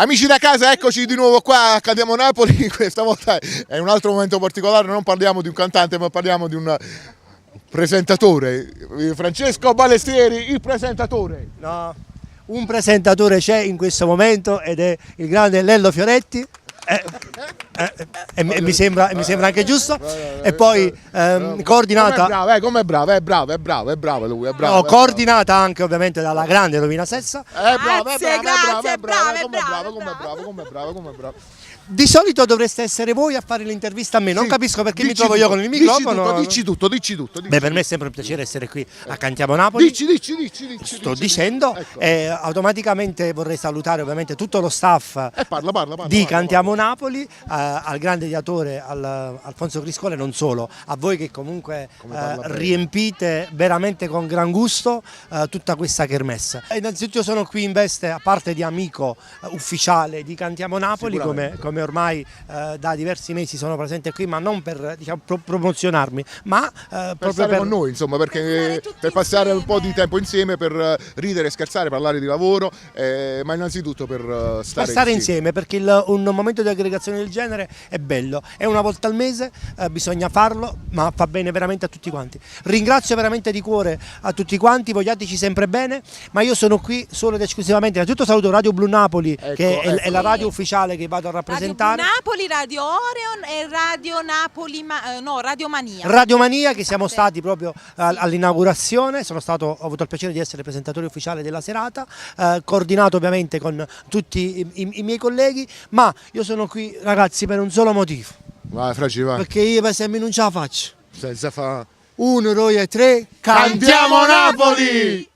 Amici da casa, eccoci di nuovo qua a Cantiamo Napoli. Questa volta è un altro momento particolare, non parliamo di un cantante ma parliamo di un presentatore. Francesco Ballestieri, il presentatore. No, un presentatore c'è in questo momento ed è il grande Lello Fioretti. Mi sembra anche giusto. E poi coordinata. Come è bravo lui, è bravo. No, coordinata anche ovviamente dalla grande Rovina Sessa. È bravo. Di solito dovreste essere voi a fare l'intervista a me, non capisco perché mi trovo io con il microfono. Dici tutto. Beh, per me è sempre un piacere essere qui a Cantiamo Napoli. Dici. Sto dicendo, ecco. Automaticamente vorrei salutare ovviamente tutto lo staff Parla. di Cantiamo Napoli, al grande ideatore Alfonso Criscole, non solo, a voi che comunque riempite veramente con gran gusto tutta questa kermesse. Innanzitutto io sono qui in veste, a parte di amico ufficiale di Cantiamo Napoli, come ormai da diversi mesi sono presente qui, ma non per promozionarmi, ma proprio stare con noi, insomma, perché per passare un po' di tempo insieme, per ridere, scherzare, parlare di lavoro, ma innanzitutto per stare insieme, perché un momento di aggregazione del genere è bello, è una volta al mese, bisogna farlo, ma fa bene veramente a tutti quanti. Ringrazio veramente di cuore a tutti quanti, vogliateci sempre bene, ma io sono qui solo ed esclusivamente, innanzitutto saluto Radio Blu Napoli, che è la radio ufficiale che vado a rappresentare. Radio Blu Napoli, Radio Orion e Radio Napoli, Radio Mania. Radio Mania, che siamo stati proprio all'inaugurazione, ho avuto il piacere di essere presentatore ufficiale della serata, coordinato ovviamente con tutti i miei colleghi, ma io sono qui, ragazzi, per un solo motivo. Vai, Fraci, vai. Perché io per esempio non ce la faccio. Senza fa... 1, 2 e 3, Cantiamo Napoli!